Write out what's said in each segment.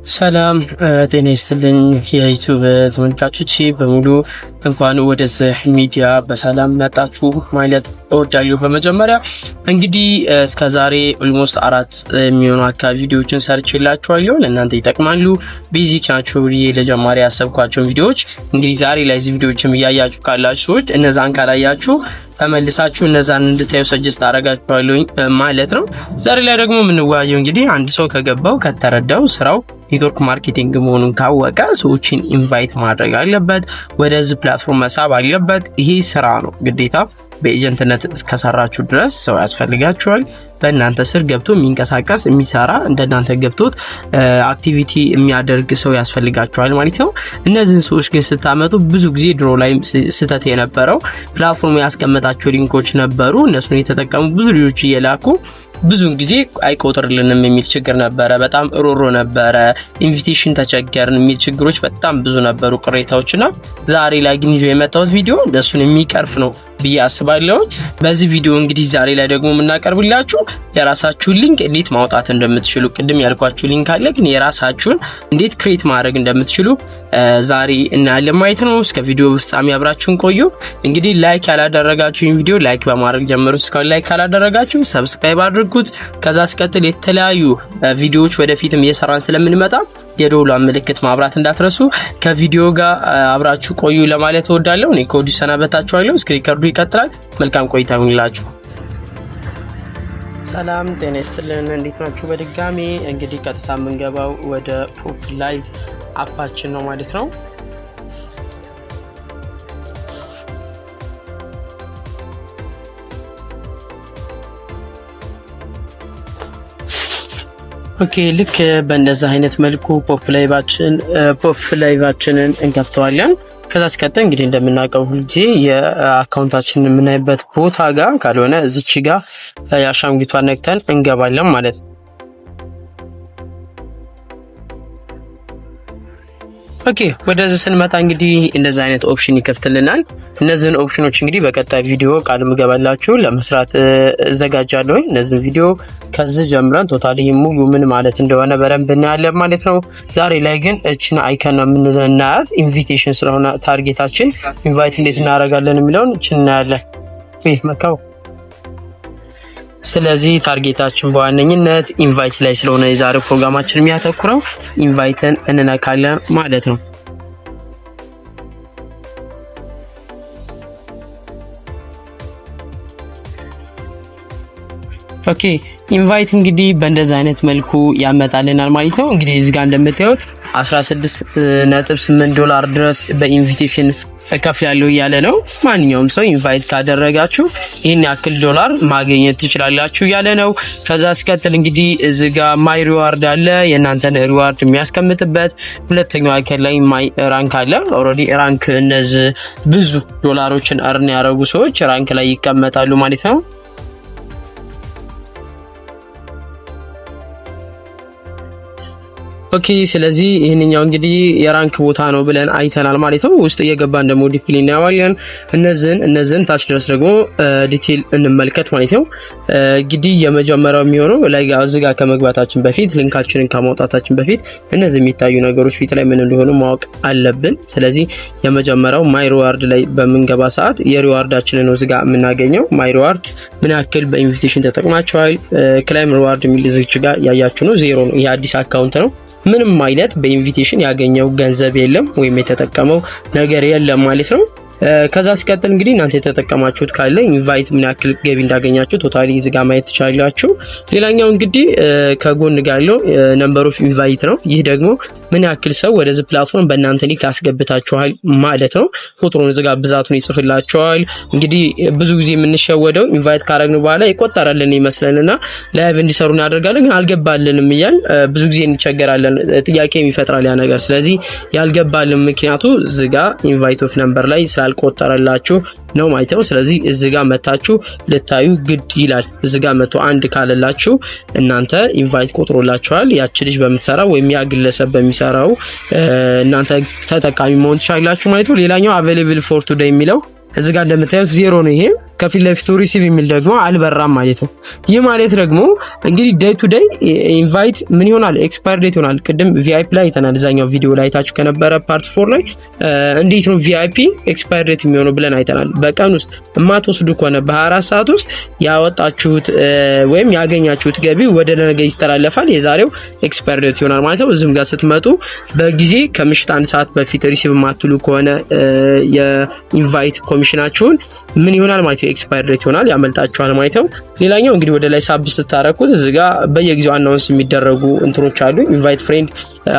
ሰላም ጤና ይስጥልኝ የዩቲዩብ ተመልካቾች በሙሉ እንኳን ወደዚህ ሚዲያ በሰላም መጣችሁ ማለት እወዳለሁ። በመጀመሪያ እንግዲህ እስከዛሬ ኦልሞስት 4 የሚሆኑ አካባቢ ቪዲዮዎችን ሰርችላችኋለሁ። ለእናንተ ይጠቅማሉ፣ ቤዚክ ናቸው ብዬ ለጀማሪ ያሰብኳቸው ቪዲዮዎች እንግዲህ ዛሬ ላይ እዚህ ቪዲዮዎችም እያያችሁ ካላችሁ እነዛን ካላያችሁ ተመልሳችሁ እነዛን እንድታዩ ሰጀስት አደርጋችኋለሁ ማለት ነው። ዛሬ ላይ ደግሞ የምንወያየው እንግዲህ አንድ ሰው ከገባው ከተረዳው ስራው ኔትወርክ ማርኬቲንግ መሆኑን ካወቀ ሰዎችን ኢንቫይት ማድረግ አለበት፣ ወደዚህ ፕላትፎርም መሳብ አለበት። ይሄ ስራ ነው ግዴታ። በኤጀንትነት እስከሰራችሁ ድረስ ሰው ያስፈልጋችኋል። በእናንተ ስር ገብቶ የሚንቀሳቀስ የሚሰራ እንደናንተ ገብቶት አክቲቪቲ የሚያደርግ ሰው ያስፈልጋችኋል ማለት ነው። እነዚህን ሰዎች ግን ስታመጡ ብዙ ጊዜ ድሮ ላይ ስተት የነበረው ፕላትፎርሙ ያስቀመጣቸው ሊንኮች ነበሩ። እነሱን የተጠቀሙ ብዙ ልጆች እየላኩ ብዙን ጊዜ አይቆጥርልንም የሚል ችግር ነበረ። በጣም ሮሮ ነበረ። ኢንቪቴሽን ተቸገርን የሚል ችግሮች በጣም ብዙ ነበሩ፣ ቅሬታዎችና ዛሬ ላይ ግን ይዤ የመጣሁት ቪዲዮ እነሱን የሚቀርፍ ነው ብዬ አስባለሁ። በዚህ ቪዲዮ እንግዲህ ዛሬ ላይ ደግሞ የምናቀርብላችሁ የራሳችሁን ሊንክ እንዴት ማውጣት እንደምትችሉ፣ ቅድም ያልኳችሁ ሊንክ አለ ግን የራሳችሁን እንዴት ክሬት ማድረግ እንደምትችሉ ዛሬ እናያለን ማለት ነው። እስከ ቪዲዮ ፍጻሜ አብራችሁን ቆዩ። እንግዲህ ላይክ ያላደረጋችሁ ይሄን ቪዲዮ ላይክ በማድረግ ጀምሩ። እስካሁን ላይክ ካላደረጋችሁ ሰብስክራይብ አድርጉት። ከዛ አስከትል የተለያዩ ቪዲዮዎች ወደፊትም እየሰራን ስለምንመጣ የደወሏን ምልክት ማብራት እንዳትረሱ። ከቪዲዮ ጋር አብራችሁ ቆዩ ለማለት እወዳለሁ። እኔ ኮዲው ሰናበታችኋለሁ። ስክሪከርዱ ይቀጥላል። መልካም ቆይታ ይሁንላችሁ። ሰላም ጤና ይስጥልን፣ እንዴት ናችሁ? በድጋሚ እንግዲህ ቀጥታ የምንገባው ወደ ፖፕ ላይቭ አፓችን ነው ማለት ነው። ኦኬ ልክ በእንደዛ አይነት መልኩ ፖፕ ላይቫችንን እንከፍተዋለን። ከዛ ሲቀጥል እንግዲህ እንደምናውቀው ሁልጊዜ የአካውንታችንን የምናይበት ቦታ ጋር ካልሆነ እዚች ጋር የአሻንጉሊቷን ነክተን እንገባለን ማለት ነው። ኦኬ ወደዚህ ስንመጣ እንግዲህ እንደዚህ አይነት ኦፕሽን ይከፍትልናል። እነዚህን ኦፕሽኖች እንግዲህ በቀጣይ ቪዲዮ ቃል ምገባላችሁ ለመስራት እዘጋጃለሁ። እነዚህ ቪዲዮ ከዚህ ጀምረን ቶታሊ ሙሉ ምን ማለት እንደሆነ በደንብ እናያለን ማለት ነው። ዛሬ ላይ ግን እቺን አይከን ነው የምንናያት። ኢንቪቴሽን ስለሆነ ታርጌታችን ኢንቫይት እንዴት እናደርጋለን የሚለውን እቺን እናያለን። መካው ስለዚህ ታርጌታችን በዋነኝነት ኢንቫይት ላይ ስለሆነ የዛሬው ፕሮግራማችን የሚያተኩረው ኢንቫይትን እንነካለን ማለት ነው። ኦኬ ኢንቫይት እንግዲህ በእንደዛ አይነት መልኩ ያመጣልናል ማለት ነው። እንግዲህ እዚህ ጋር እንደምታዩት $16.8 ድረስ በኢንቪቴሽን እከፍላለሁ እያለ ነው። ማንኛውም ሰው ኢንቫይት ካደረጋችሁ ይሄን ያክል ዶላር ማግኘት ትችላላችሁ እያለ ነው። ከዛ ሲቀጥል እንግዲህ እዚህ ጋር ማይ ሪዋርድ አለ፣ የእናንተን ሪዋርድ የሚያስቀምጥበት። ሁለተኛው አይከን ላይ ማይ ራንክ አለ። ኦልሬዲ ራንክ እነዚህ ብዙ ዶላሮችን እርን ያደረጉ ሰዎች ራንክ ላይ ይቀመጣሉ ማለት ነው። ኦኬ ስለዚህ ይሄንኛው እንግዲህ የራንክ ቦታ ነው ብለን አይተናል ማለት ነው። ውስጥ እየገባን ደግሞ ዲፕሊን ያዋለን እነዚህን ታች ድረስ ደግሞ ዲቴል እንመልከት ማለት ነው። እንግዲህ የመጀመሪያው የሚሆነው ላይ እዚህ ጋር ከመግባታችን በፊት ሊንካችንን ከማውጣታችን በፊት እነዚህ የሚታዩ ነገሮች ፊት ላይ ምን እንደሆኑ ማወቅ አለብን። ስለዚህ የመጀመሪያው ማይ ሪዋርድ ላይ በምንገባ ሰዓት የሪዋርዳችንን ነው እዚህ ጋር የምናገኘው። ማይ ሪዋርድ ምን ያክል በኢንቪቴሽን ተጠቅማችኋል። ክላይም ሪዋርድ የሚል እዚህ ጋር ያያችሁ ነው፣ ዜሮ ነው። ይሄ አዲስ አካውንት ነው። ምንም አይነት በኢንቪቴሽን ያገኘው ገንዘብ የለም ወይም የተጠቀመው ነገር የለም ማለት ነው። ከዛ ሲቀጥል እንግዲህ እናንተ የተጠቀማችሁት ካለ ኢንቫይት ምን ያክል ገቢ እንዳገኛችሁ ቶታሊ እዚህ ጋር ማየት ትችላላችሁ። ሌላኛው እንግዲህ ከጎን ጋር ያለው ነምበር ኦፍ ኢንቫይት ነው። ይህ ደግሞ ምን ያክል ሰው ወደዚህ ፕላትፎርም በእናንተ ሊንክ አስገብታችኋል ማለት ነው። ቁጥሩን እዚህ ጋር ብዛቱን ይጽፍላችኋል። እንግዲህ ብዙ ጊዜ የምንሸወደው ኢንቫይት ካረግን በኋላ ይቆጠራልን ይመስለንና ላይቭ እንዲሰሩ እናደርጋለን፣ ግን አልገባልንም እያል ብዙ ጊዜ እንቸገራለን። ጥያቄም ይፈጥራል ያ ነገር። ስለዚህ ያልገባልን ምክንያቱ እዚህ ጋር ኢንቫይት ኦፍ ነምበር ላይ ስላልቆጠረላችሁ ነው ማለት ነው። ስለዚህ እዚህ ጋር መታችሁ ልታዩ ግድ ይላል። እዚህ ጋር መቶ አንድ ካለላችሁ እናንተ ኢንቫይት ቆጥሮላችኋል። ያቺ ልጅ በምትሰራው ወይም ያ ግለሰብ በሚሰራው እናንተ ተጠቃሚ መሆን ትችላላችሁ ማለት ነው። ሌላኛው available for today የሚለው እዚህ ጋር እንደምታዩት 0 ነው። ይሄ ከፊት ለፊቱ ሪሲቭ የሚል ደግሞ አልበራም ማለት ነው። ይህ ማለት ደግሞ እንግዲህ ዴይ ቱ ዴይ ኢንቫይት ምን ይሆናል? ኤክስፓየር ዴት ይሆናል። ቅድም ቪአይፒ ላይ አይተናል። እዛኛው ቪዲዮ ላይ ታችሁ ከነበረ ፓርት 4 ላይ እንዴት ነው ቪአይፒ ኤክስፓየር ዴት የሚሆነው ብለን አይተናል። በቀን ውስጥ የማትወስዱ ከሆነ በ24 ሰዓት ውስጥ ያወጣችሁት ወይም ያገኛችሁት ገቢ ወደ ነገ ይስተላለፋል። የዛሬው ኤክስፓየር ዴት ይሆናል ማለት ነው። እዚህም ጋር ስትመጡ በጊዜ ከምሽት 1 ሰዓት በፊት ሪሲቭ ማትሉ ከሆነ የኢንቫይት ኮሚሽናችሁን ምን ይሆናል ማለት ነው? ኤክስፓየር ዴት ይሆናል፣ ያመልጣችኋል ማለት ነው። ሌላኛው እንግዲህ ወደ ላይ ሳብ ስታረኩት እዚህ ጋር በየጊዜው አናውንስ የሚደረጉ እንትኖች አሉ። ኢንቫይት ፍሬንድ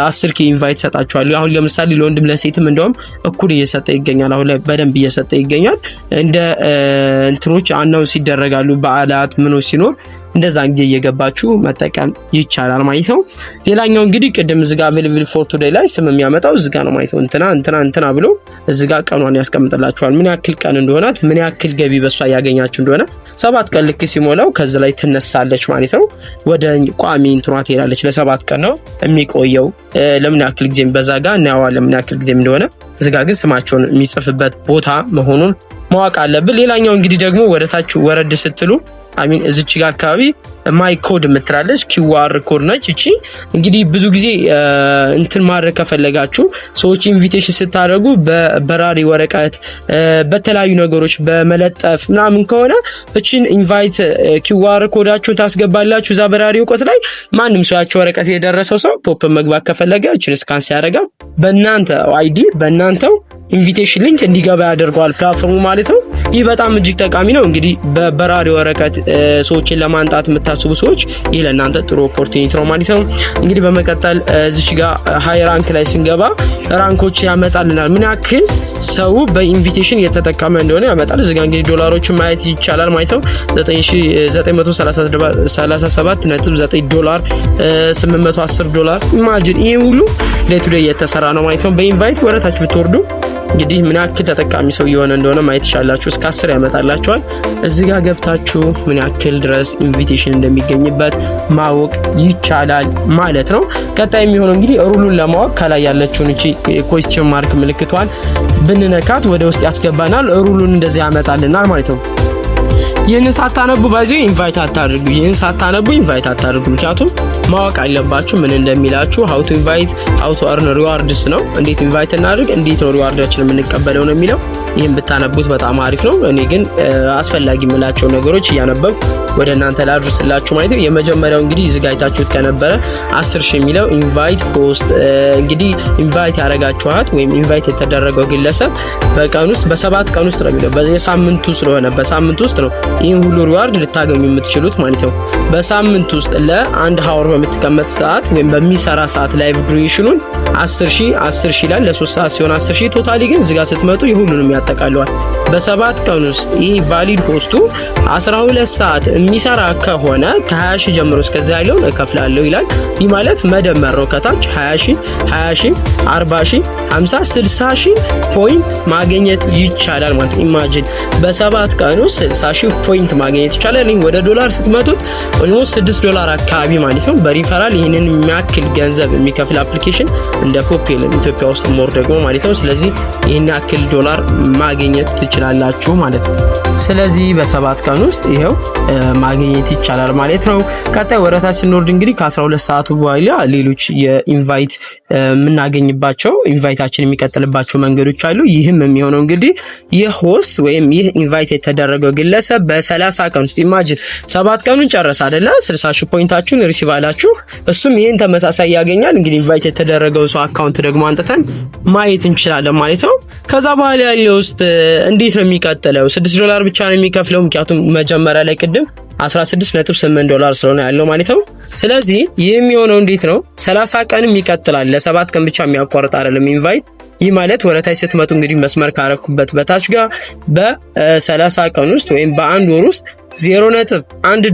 10 ኢንቫይት ሰጣችኋለሁ። አሁን ለምሳሌ ለወንድም ለሴትም እንደውም እኩል እየሰጠ ይገኛል። አሁን ላይ በደንብ እየሰጠ ይገኛል። እንደ እንትኖች አናውንስ ይደረጋሉ። በዓላት ምኖች ሲኖር እንደዛ ጊዜ እየገባችሁ መጠቀም ይቻላል ማለት ነው። ሌላኛው እንግዲህ ቅድም እዚህ ጋር available for today ላይ ስም የሚያመጣው እዚህ ጋር ነው ማለት ነው። እንትና ብሎ እዚህ ጋር ቀኗን ያስቀምጥላችኋል። ምን ያክል ቀን እንደሆናት፣ ምን ያክል ገቢ በሷ ያገኛችሁ እንደሆነ 7 ቀን ልክ ሲሞላው ከዚህ ላይ ትነሳለች ማለት ነው። ወደ ቋሚ እንትኗ ትሄዳለች። ለ7 ቀን ነው የሚቆየው። ለምን ያክል ጊዜም በዛ ጋር እናያዋለን ምን ያክል ጊዜም እንደሆነ። እዚህ ጋር ግን ስማቸውን የሚጽፍበት ቦታ መሆኑን ማወቅ አለብን። ሌላኛው እንግዲህ ደግሞ ወደታች ወረድ ስትሉ እዚች ጋር አካባቢ ማይ ኮድ የምትላለች QR ኮድ ነች። እቺ እንግዲህ ብዙ ጊዜ እንትን ማድረግ ከፈለጋችሁ ሰዎች ኢንቪቴሽን ስታደርጉ በበራሪ ወረቀት በተለያዩ ነገሮች በመለጠፍ ምናምን ከሆነ እቺን ኢንቫይት QR ኮዳችሁን ታስገባላችሁ እዛ በራሪ ወረቀት ላይ። ማንም ሰው ያቺ ወረቀት የደረሰው ሰው ፖፕ መግባት ከፈለገ እቺን ስካን ሲያደርጋት በእናንተ አይዲ በእናንተው ኢንቪቴሽን ሊንክ እንዲገባ ያደርገዋል ፕላትፎርሙ ማለት ነው። ይህ በጣም እጅግ ጠቃሚ ነው። እንግዲህ በበራሪ ወረቀት ሰዎችን ለማንጣት የምታስቡ ሰዎች ይህ ለእናንተ ጥሩ ኦፖርቹኒቲ ነው ማለት ነው። እንግዲህ በመቀጠል እዚች ጋር ሃይ ራንክ ላይ ስንገባ ራንኮች ያመጣልናል። ምን ያክል ሰው በኢንቪቴሽን እየተጠቀመ እንደሆነ ያመጣል። እዚህ ጋር እንግዲህ ዶላሮችን ማየት ይቻላል ማለት ነው። $9937.9 $810 ኢማጂን ይሄ ሁሉ ዴይ ቱ ዴይ እየተሰራ ነው ማለት ነው። በኢንቫይት ወረታች ብትወርዱ እንግዲህ ምን ያክል ተጠቃሚ ሰው የሆነ እንደሆነ ማየት ይቻላችሁ። እስከ 10 ያመጣላችኋል። እዚህ ጋር ገብታችሁ ምን ያክል ድረስ ኢንቪቴሽን እንደሚገኝበት ማወቅ ይቻላል ማለት ነው። ቀጣይ የሚሆነው እንግዲህ ሩሉን ለማወቅ ከላይ ያለችውን እቺ ኩዌስቸን ማርክ ምልክቷን ብንነካት ወደ ውስጥ ያስገባናል። ሩሉን እንደዚህ ያመጣልናል ማለት ነው። ይህንን ሳታነቡ ባይዘው ኢንቫይት አታድርጉ። ምክንያቱም ማወቅ አለባችሁ ምን እንደሚላችሁ። how to invite how to earn rewards ነው። እንዴት ኢንቫይት እናድርግ፣ እንዴት ነው ሪዋርዳችንን የምንቀበለው ነው የሚለው። ይህን ብታነቡት በጣም አሪፍ ነው። እኔ ግን አስፈላጊ የምላቸው ነገሮች እያነበብኩ ወደ እናንተ ላድርስላችሁ ማለት ነው። የመጀመሪያው እንግዲህ ዝጋይታችሁት ከነበረ 10,000 የሚለው ኢንቫይት ኮስት እንግዲህ ኢንቫይት ያረጋችኋት ወይም ኢንቫይት የተደረገው ግለሰብ በቀን ውስጥ በ7 ቀን ውስጥ ነው የሚለው። በሳምንቱ ስለሆነ በሳምንቱ ውስጥ ነው ይህን ሁሉ ሪዋርድ ልታገኙ የምትችሉት ማለት ነው። በሳምንት ውስጥ ለ1 ሃወር በምትቀመጥ ሰዓት ወይም በሚሰራ ሰዓት ላይቭ ዱሬሽኑን 10,000 ይላል። ለ3 ሰዓት ሲሆን 10,000 ቶታሊ ግን እዚህ ጋር ስትመጡ የሁሉንም ያጠቃልላል። በ7 ቀን ውስጥ ይህ ቫሊድ ኮስቱ 12 ሰዓት የሚሰራ ከሆነ ከ20,000 ጀምሮ እስከዚህ ያለውን እከፍላለሁ ይላል። ይህ ማለት መደመር ነው። ከታች 20,000 20,000 40,000 50 60,000 ፖይንት ማግኘት ይቻላል ማለት ኢማጂን በ7 ቀን ውስጥ 60,000 ፖይንት ማግኘት ይቻላል። ይህ ወደ ዶላር ስትመጡት ኦልሞስት $6 አካባቢ ማለት ነው። በሪፈራል ይህንን የሚያክል ገንዘብ የሚከፍል አፕሊኬሽን እንደ ፖፕ የለም ኢትዮጵያ ውስጥ ሞር ደግሞ ማለት ነው። ስለዚህ ይህን ያክል ዶላር ማግኘት ትችላላችሁ ማለት ነው። ስለዚህ በ7 ቀን ውስጥ ይሄው ማግኘት ይቻላል ማለት ነው። ቀጣይ ወረታችን ስንወርድ እንግዲህ ከ12 ሰዓቱ በኋላ ሌሎች የኢንቫይት የምናገኝባቸው ኢንቫይታችን የሚቀጥልባቸው መንገዶች አሉ። ይህም የሚሆነው እንግዲህ የሆስት ወይም ይህ ኢንቫይት የተደረገው ግለሰብ በ30 ቀን ውስጥ ኢማጂን 7 ቀኑን ጨረሰ አይደለ 60,000 ፖይንታችሁን ሪሲቭ አላችሁ። እሱም ይሄን ተመሳሳይ ያገኛል። እንግዲህ ኢንቫይት የተደረገው ሰው አካውንት ደግሞ አንተን ማየት እንችላለን ማለት ነው። ከዛ በኋላ ያለው ውስጥ እንዴት ነው የሚቀጥለው? $6 ብቻ ነው የሚከፍለው። ምክንያቱም መጀመሪያ ላይ ቅድም $16.8 ስለሆነ ያለው ማለት ነው። ስለዚህ ይህ የሚሆነው እንዴት ነው? 30 ቀንም ይቀጥላል። ለ7 ቀን ብቻ የሚያቋርጥ አይደለም ኢንቫይት። ይህ ማለት ወረታች ስትመጡ እንግዲህ መስመር ካረኩበት በታች ጋር በ30 ቀን ውስጥ ወይም በአንድ ወር ውስጥ $0.1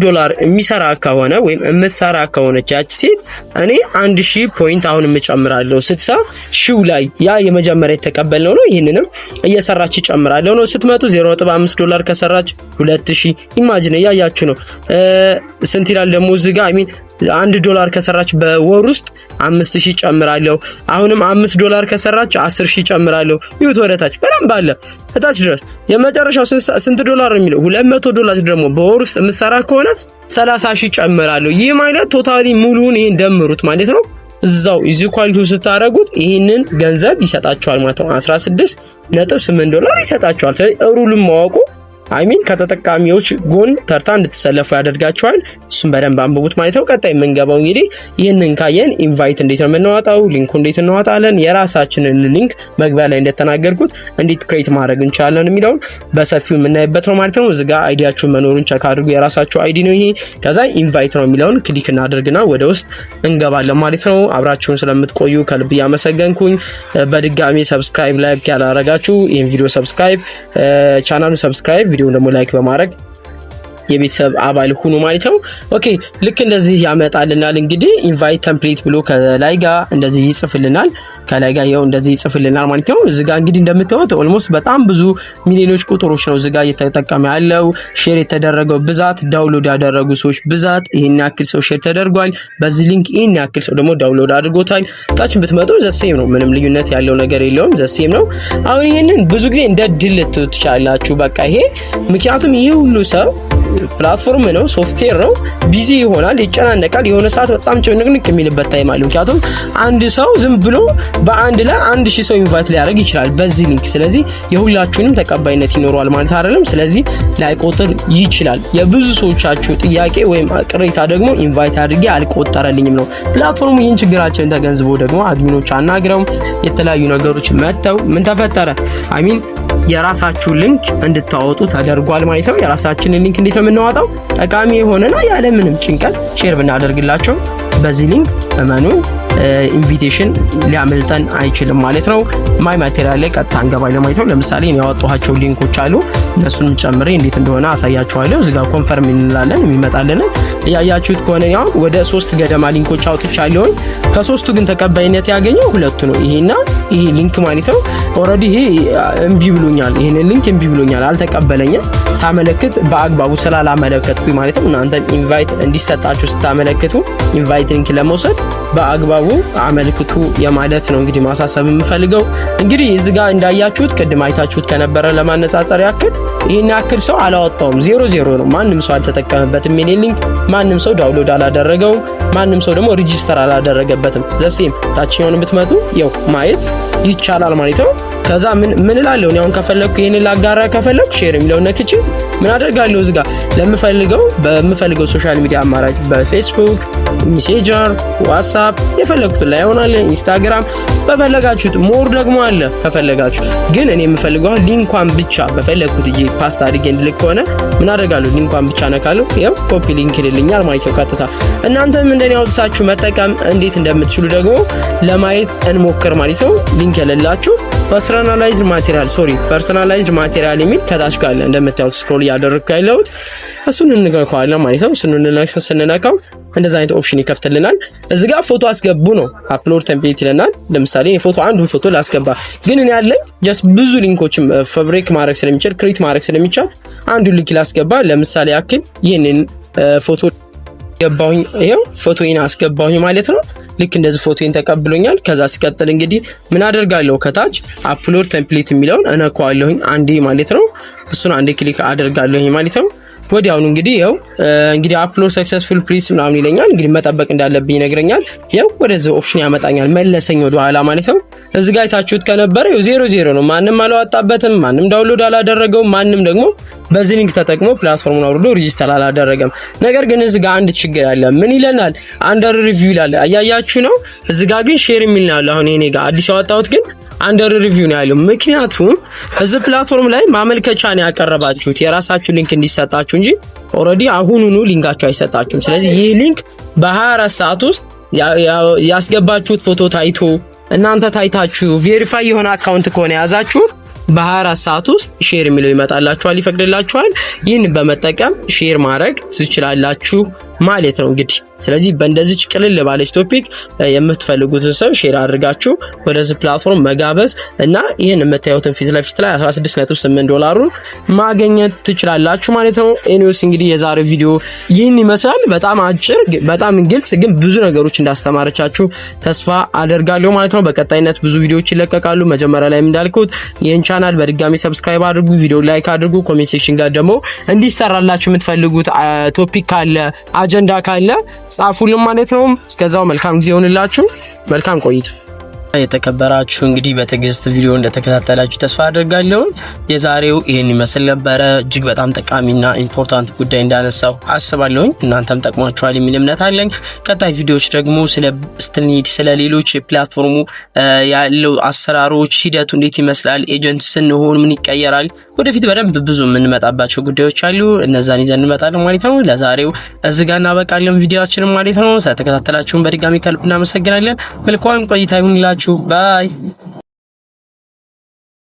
የሚሰራ ከሆነ ወይም የምትሰራ ከሆነች ያቺ ሴት እኔ 1,000 ፖይንት አሁን የምጨምራለሁ 60,000 ላይ ያ የመጀመሪያ የተቀበልነው ነው። ይሄንንም እየሰራች ይጨምራለሁ ነው። ስትመጡ $0.5 ከሰራች 2,000 ኢማጂን እያያችሁ ነው። ስንት ይላል ደግሞ እዚህ ጋር $1 ከሰራች በወር ውስጥ 5000 ጨምራለሁ። አሁንም $5 ከሰራች 10000 ጨምራለሁ። ይሁት ወደታች በደንብ አለ እታች ድረስ። የመጨረሻው ስንት $1 ነው የሚለው $200 ደግሞ በወር ውስጥ የምትሰራ ከሆነ 30000 ጨምራለሁ። ይህ ማለት ቶታሊ ሙሉን ይሄን ደምሩት ማለት ነው። እዛው ኢኳሊቲ ስታረጉት ይሄንን ገንዘብ ይሰጣቸዋል ማለት ነው። $16.8 ይሰጣቸዋል። ሩሉን ማወቁ አይሚን ከተጠቃሚዎች ጎን ተርታ እንድትሰለፉ ያደርጋቸዋል። እሱም በደንብ አንብቡት ማለት ነው። ቀጣይ የምንገባው እንግዲህ ይህንን ካየን ኢንቫይት እንዴት ነው የምናወጣው፣ ሊንኩ እንዴት እናወጣለን፣ የራሳችንን ሊንክ መግቢያ ላይ እንደተናገርኩት እንዴት ክሬት ማድረግ እንችላለን የሚለውን በሰፊው የምናይበት ነው ማለት ነው። እዚህ ጋር አይዲያችሁ መኖሩን ቸክ አድርጉ። የራሳችሁ አይዲ ነው ይሄ። ከዛ ኢንቫይት ነው የሚለውን ክሊክ እናደርግና ወደ ውስጥ እንገባለን ማለት ነው። አብራችሁን ስለምትቆዩ ከልብ ያመሰገንኩኝ። በድጋሚ ሰብስክራይብ ላይክ ያላረጋችሁ ይሄን ቪዲዮ ሰብስክራይብ፣ ቻናሉን ሰብስክራይብ፣ ቪዲዮ ደግሞ ላይክ በማድረግ የቤተሰብ አባል ሁኑ ማለት ነው። ኦኬ ልክ እንደዚህ ያመጣልናል። እንግዲህ ኢንቫይት ቴምፕሌት ብሎ ከላይ ጋር እንደዚህ ይጽፍልናል። ከላይ ጋር ይኸው እንደዚህ ይጽፍልናል ማለት ነው። እዚህ ጋር እንግዲህ እንደምታዩት ኦልሞስት በጣም ብዙ ሚሊዮኖች ቁጥሮች ነው እዚህ ጋር እየተጠቀመ ያለው። ሼር የተደረገው ብዛት፣ ዳውንሎድ ያደረጉ ሰዎች ብዛት፣ ይሄን ያክል ሰው ሼር ተደርጓል። በዚህ ሊንክ ይሄን ያክል ሰው ደግሞ ዳውንሎድ አድርጎታል። ታች ብትመጡ ዘሴም ነው፣ ምንም ልዩነት ያለው ነገር የለውም። ዘሴም ነው። አሁን ይሄንን ብዙ ጊዜ እንደ ድል ትቻላችሁ። በቃ ይሄ ምክንያቱም ይሄ ሁሉ ሰው ፕላትፎርም ነው፣ ሶፍትዌር ነው፣ ቢዚ ይሆናል፣ ይጨናነቃል። የሆነ ሰዓት በጣም ጭንቅንቅ የሚልበት ታይም አለ። ምክንያቱም አንድ ሰው ዝም ብሎ በአንድ ላይ 1000 ሰው ኢንቫይት ሊያደርግ ይችላል በዚህ ሊንክ። ስለዚህ የሁላችሁንም ተቀባይነት ይኖረዋል ማለት አይደለም። ስለዚህ ላይቆጥር ይችላል። የብዙ ሰዎቻችሁ ጥያቄ ወይም ቅሬታ ደግሞ ኢንቫይት አድርጌ አልቆጠረልኝም ነው። ፕላትፎርሙ ይህን ችግራችንን ተገንዝቦ ደግሞ አድሚኖች አናግረው የተለያዩ ነገሮች መተው ምን ተፈጠረ አይሚን የራሳችሁ ሊንክ እንድታወጡ ተደርጓል ማለት ነው። የራሳችንን ሊንክ እንዴት ነው የምናወጣው? ጠቃሚ የሆነና ያለ ምንም ጭንቀት ሼር ብናደርግላቸው በዚህ ሊንክ እመኑ ኢንቪቴሽን ሊያመልጠን አይችልም ማለት ነው። ማይ ማቴሪያል ላይ ቀጥታ እንገባለን ማለት ነው። ለምሳሌ እኔ ያወጣኋቸው ሊንኮች አሉ። እነሱን ጨምሬ እንዴት እንደሆነ አሳያችኋለሁ። እዚህ ጋር ኮንፈርም እንላለን የሚመጣልን። ያያችሁት ከሆነ ያው ወደ 3 ገደማ ሊንኮች አውጥቻለሁ። ከ3ቱ ግን ተቀባይነት ያገኘው 2 ነው፣ ይሄና ይሄ ሊንክ ማለት ነው። ኦሬዲ ይሄ እምቢ ብሎኛል፣ ይሄን ሊንክ እምቢ ብሎኛል፣ አልተቀበለኝም። ሳመለክት በአግባቡ ስላላመለከትኩኝ ማለት ነው። እናንተ ኢንቫይት እንዲሰጣችሁ ስታመለክቱ ኢንቫይት ሊንክ ለመውሰድ በአግባቡ አመልክቱ የማለት ነው እንግዲህ ማሳሰብ የምፈልገው። እንግዲህ እዚህ ጋር እንዳያችሁት ቅድም አይታችሁት ከነበረ ለማነጻጸር ያክል ይሄን ያክል ሰው አላወጣውም፣ 0 ነው። ማንም ሰው አልተጠቀመበትም። ይሄን ሊንክ ማንም ሰው ዳውንሎድ አላደረገውም፣ ማንም ሰው ደግሞ ሬጂስተር አላደረገበትም። ዘሴም ታችኛውን ብትመጡ ያው ማየት ይቻላል ማለት ነው። ከዛ ምን እላለሁ እኔ አሁን ከፈለኩ ይሄንን ላጋራ ከፈለኩ ሼር የሚለው ነክቼ ምን አደርጋለሁ እዚህ ጋር በምፈልገው ሶሻል ሚዲያ አማራጭ በፌስቡክ፣ ሜሴንጀር፣ ዋትስአፕ የፈለኩት ላይ ሆናለ፣ ኢንስታግራም በፈለጋችሁት ሞር ደግሞ አለ ከፈለጋችሁ። ግን እኔ የምፈልገው ሊንኳን ብቻ በፈለኩት እጂ ፓስት አድርጌ እንድልክ ከሆነ ምን አደርጋለሁ ሊንኳን ብቻ ነካለሁ። ይሄው ኮፒ ሊንክ ይልልኛል ማለት ነው ቀጥታ። እናንተም እንደኔ አውጥታችሁ መጠቀም እንዴት እንደምትችሉ ደግሞ ለማየት እንሞክር ማለት ነው። ሊንክ የሌላችሁ ፐርሰናላይዝድ ማቴሪያል የሚል ከታች ጋር አለ እንደምታዩት ስክሮል ያደረግኩ ያለሁት እሱን እንነካዋለን ማለት ነው። እሱን ስንነካው እንደዛ አይነት ኦፕሽን ይከፍትልናል። እዚህ ጋር ፎቶ አስገቡ ነው አፕሎድ ቴምፕሌት ይለናል። ለምሳሌ አንዱን ፎቶ ላስገባ ግን እኔ ያለኝ ጀስት ብዙ ሊንኮችም ፋብሪክ ማድረግ ስለሚችል ክሬት ማድረግ ስለሚቻል አንዱን ሊንክ ላስገባ። ለምሳሌ ያክል ይሄንን ፎቶ ገባሁኝ፣ ይሄው ፎቶዬን አስገባሁኝ ማለት ነው። ልክ እንደዚህ ፎቶዬን ተቀብሎኛል። ከዛ ሲቀጥል እንግዲህ ምን አደርጋለሁ ከታች አፕሎድ ቴምፕሌት የሚለውን እነካዋለሁኝ አንዴ ማለት ነው። እሱን አንዴ ክሊክ አደርጋለሁኝ ማለት ነው። ወዲያውኑ እንግዲህ ያው እንግዲህ አፕሎድ ሰክሰስፉል ፕሊስ ምናምን ይለኛል። እንግዲህ መጠበቅ እንዳለብኝ ይነግረኛል። ያው ወደዚህ ኦፕሽን ያመጣኛል መለሰኝ ወደ ኋላ ማለት ነው። እዚህ ጋር ታችሁት ከነበረ ያው 00 ነው። ማንም አላወጣበትም፣ ማንም ዳውንሎድ አላደረገውም፣ ማንም ደግሞ በዚህ ሊንክ ተጠቅሞ ፕላትፎርሙን አውርዶ ሬጂስተር አላደረገም። ነገር ግን እዚህ ጋር አንድ ችግር አለ። ምን ይለናል? አንደር ሪቪው ይላል። አያያችሁ ነው። እዚህ ጋር ግን ሼር የሚልናል። አሁን እኔ ጋር አዲስ ያወጣሁት ግን አንደር ሪቪው ነው ያለው። ምክንያቱም እዚህ ፕላትፎርም ላይ ማመልከቻ ነው ያቀረባችሁት የራሳችሁ ሊንክ እንዲሰጣችሁ እንጂ ኦሬዲ አሁኑኑ ሊንካችሁ አይሰጣችሁም። ስለዚህ ይህ ሊንክ በ24 ሰዓት ውስጥ ያስገባችሁት ፎቶ ታይቶ እናንተ ታይታችሁ ቬሪፋይ የሆነ አካውንት ከሆነ ያዛችሁ በ24 ሰዓት ውስጥ ሼር የሚለው ይመጣላችኋል፣ ይፈቅድላችኋል። ይህን በመጠቀም ሼር ማድረግ ትችላላችሁ ማለት ነው እንግዲህ። ስለዚህ በእንደዚች ቅልል ባለች ቶፒክ የምትፈልጉትን ሰው ሼር አድርጋችሁ ወደዚህ ፕላትፎርም መጋበዝ እና ይህን የምታዩትን ፊት ለፊት ላይ $16.8 ማግኘት ትችላላችሁ ማለት ነው። ኤኒዌይስ እንግዲህ የዛሬው ቪዲዮ ይህን ይመስላል። በጣም አጭር፣ በጣም ግልጽ ግን ብዙ ነገሮች እንዳስተማረቻችሁ ተስፋ አደርጋለሁ ማለት ነው። በቀጣይነት ብዙ ቪዲዮዎች ይለቀቃሉ። መጀመሪያ ላይ እንዳልኩት ይህን ቻናል በድጋሚ ሰብስክራይብ አድርጉ፣ ቪዲዮ ላይክ አድርጉ። ኮሜንት ሴክሽን ጋር ደግሞ እንዲሰራላችሁ የምትፈልጉት ቶፒክ ካለ አጀንዳ ካለ ጻፉልን ማለት ነው። እስከዛው መልካም ጊዜ ይሁንላችሁ። መልካም ቆይታ። የተከበራችሁ እንግዲህ በትዕግስት ቪዲዮ እንደተከታተላችሁ ተስፋ አደርጋለሁ። የዛሬው ይሄን ይመስል ነበረ። እጅግ በጣም ጠቃሚና ኢምፖርታንት ጉዳይ እንዳነሳው አስባለሁ። እናንተም ጠቅሟችኋል የሚል እምነት አለኝ። ቀጣይ ቪዲዮዎች ደግሞ ስለ ስትኒድ፣ ስለ ሌሎች የፕላትፎርሙ ያለው አሰራሮች፣ ሂደቱ እንዴት ይመስላል፣ ኤጀንት ስንሆን ምን ይቀየራል፣ ወደፊት በደንብ ብዙ የምንመጣባቸው ጉዳዮች አሉ። እነዛን ይዘን እንመጣለን ማለት ነው። ለዛሬው እዚህ ጋር እናበቃለን ቪዲዮአችንን ማለት ነው። ስለተከታተላችሁን በድጋሚ ከልብ እናመሰግናለን። መልካም ቆይታ ይሁንላችሁ። ባይ